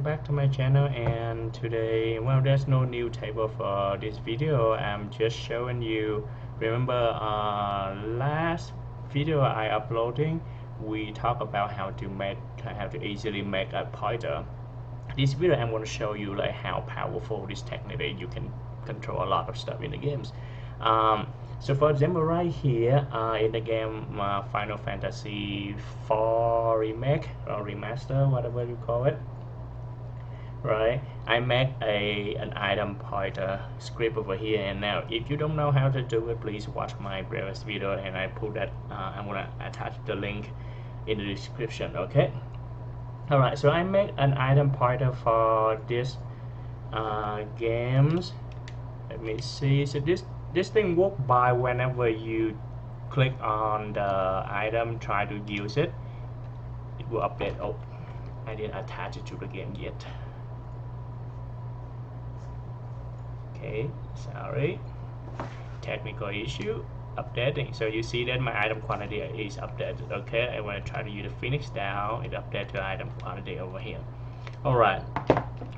welcome back to my channel. And today, well, there's no new table for this video. I'm just showing you. Remember last video I uploading, we talked about how to easily make a pointer. This video I'm going to show you like how powerful this technique is. You can control a lot of stuff in the games. So for example, right here in the game Final Fantasy 4 Remake or Remaster, whatever you call it, right? I make an item pointer script over here, and now if you don't know how to do it, please watch my previous video, and I put that I'm gonna attach the link in the description. Okay. Alright, so I make an item pointer for this games. Let me see. So this thing works by whenever you click on the item, try to use it, it will update. Oh, I didn't attach it to the game yet. Okay, sorry, technical issue. Updating. So you see that my item quantity is updated. Okay, and when I try to use the Phoenix down, it updates the item quantity over here. Alright,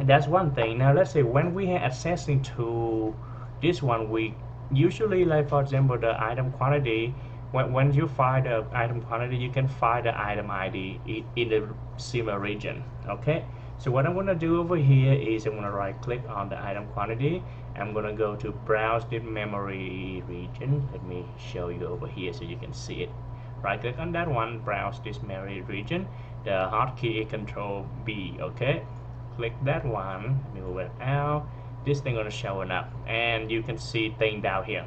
that's one thing. Now let's say when we are accessing to this one, we usually, like for example, the item quantity, when you find the item quantity, you can find the item ID in the similar region. Okay, so what I'm going to do over here is I'm going to right click on the item quantity. I'm going to go to browse this memory region. Let me show you over here so you can see it. Right click on that one, browse this memory region. The hotkey is Control B. Okay, click that one, move it out. This thing gonna show it up, and you can see thing down here,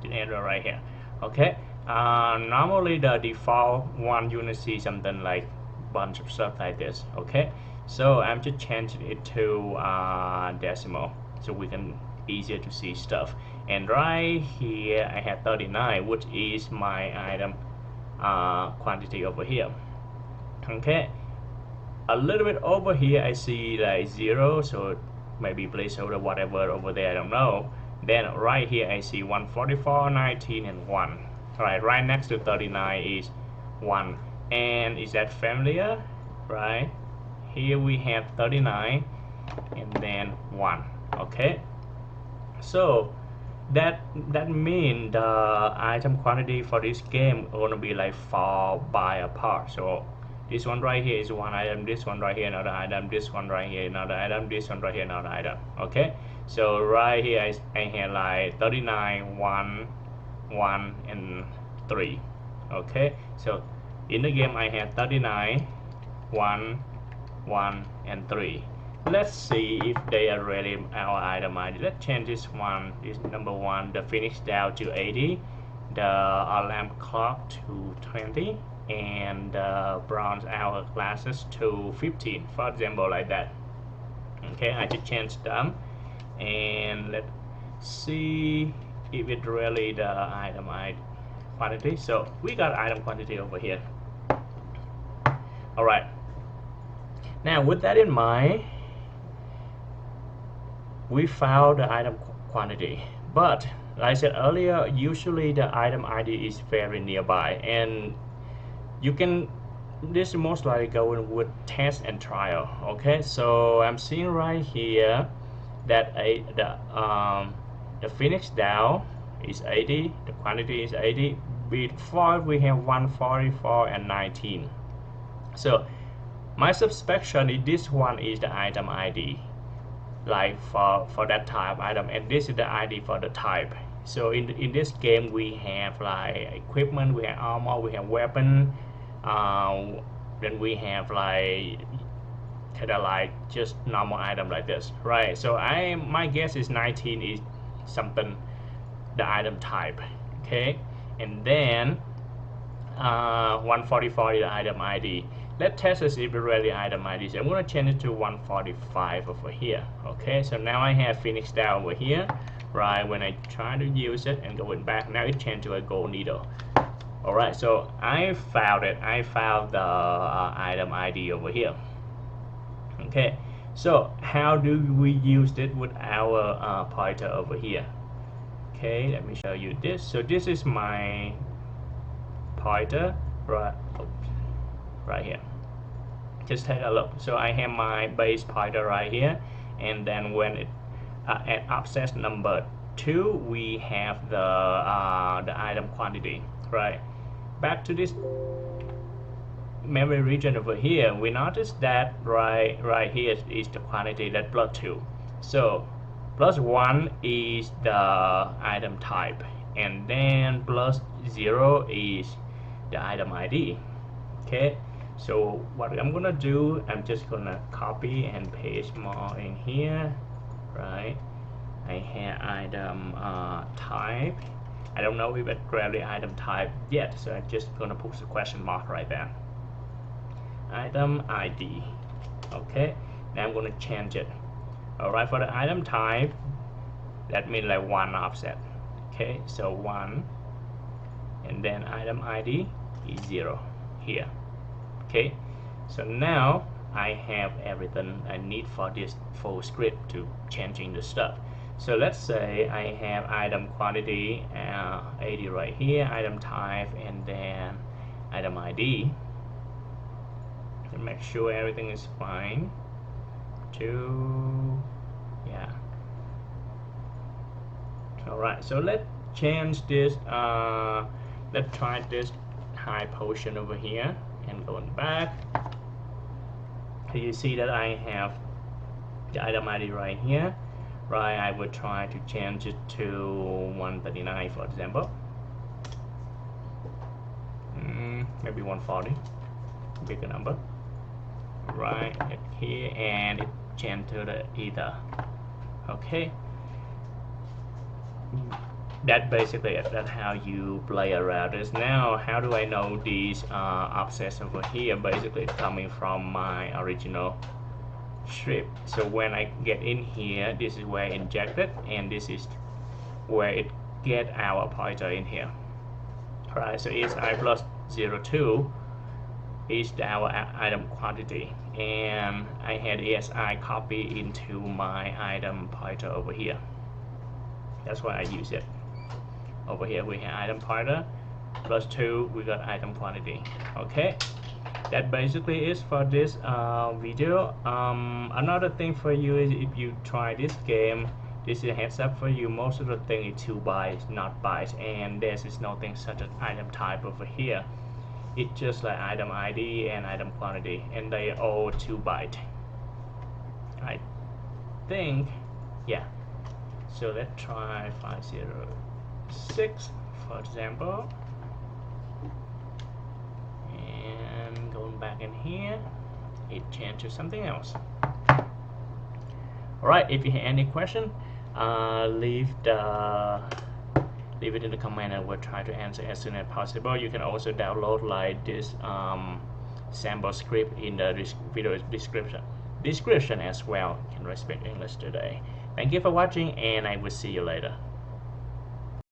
the arrow right here. Okay, normally the default one you're gonna see something like bunch of stuff like this. Okay, so I'm just changing it to decimal so we can easier to see stuff. And right here I have 39, which is my item quantity over here. Okay, a little bit over here I see like 0, so maybe placeholder whatever over there, I don't know. Then right here I see 144, 19 and 1. Alright, right next to 39 is 1. And is that familiar? Right here we have 39 and then 1. Okay, so that means the item quantity for this game gonna be like 4 by apart. So this one right here is one item, this one right here another item, this one right here another item, this one right here another item. Okay, so right here I have like 39, 1, 1 and 3. Okay, so in the game I have 39, 1, 1 and 3. Let's see if they are really our item ID. Let's change this one, this number 1, the Phoenix down to 80, the alarm clock to 20, and the bronze hourglasses to 15, for example, like that. Okay, I just changed them, and let's see if it really the item ID quantity. So we got item quantity over here. Alright, now with that in mind, we found the item quantity, but like I said earlier, usually the item ID is very nearby, and you can, this is most likely going with test and trial. Okay, so I'm seeing right here that the Phoenix down is 80, the quantity is 80. Before we have 144 and 19. So my suspicion is this one is the item ID, like for that type item, and this is the ID for the type. So in this game we have like equipment, we have armor, we have weapon, then we have like kind of like just normal item like this, right? So my guess is 19 is something the item type. Okay, and then 144 is the item ID. Let's test this if it's really item ID. So I'm going to change it to 145 over here. Okay, so now I have Phoenix down over here. Right, when I try to use it and going back, now it changed to a gold needle. Alright, so I found it. I found the item ID over here. Okay, so how do we use it with our pointer over here? Okay, let me show you this. So this is my pointer right here. just take a look. So I have my base pointer right here, and then when it at offset number 2 we have the item quantity, right? Back to this memory region over here, we notice that right here is the quantity that +2. So +1 is the item type, and then +0 is the item ID. Okay, so what I'm gonna do, I'm just gonna copy and paste more in here, right? I have item type. I don't know if it's really item type yet, so I'm just gonna put a question mark right there. Item ID. Okay, now I'm gonna change it. Alright, for the item type, that means like 1 offset. Okay, so 1, and then item ID is 0 here. Okay, so now I have everything I need for this full script to changing the stuff. So let's say I have item quantity 80 right here, item type, and then item ID. To make sure everything is fine. Yeah. Alright, so let's change this. Let's try this high portion over here and going back. So you see that I have the item ID right here, right? I would try to change it to 139, for example. Maybe 140, bigger number. Right here, and it change to the ether. Okay, that basically it. That's how you play around this. Now, how do I know these offsets over here? Basically, it's coming from my original script. So when I get in here, this is where I inject it, and this is where it get our pointer in here. Right, so it's I plus 02 is our item quantity, and I had ASI copy into my item pointer over here. That's why I use it. Over here we have item pointer +2, we got item quantity. Okay, that basically is for this video. Another thing for you is if you try this game, this is a heads up for you. Most of the thing is 2 bytes, not bytes, and there is nothing such as item type over here. It's just like item ID and item quantity, and they are all 2 bytes. I think, yeah. So let's try 506, for example, and going back in here, it changed to something else. Alright, if you have any question, leave it in the comment, and we'll try to answer as soon as possible. You can also download like this sample script in the video description as well. You can respect English today. Thank you for watching, and I will see you later.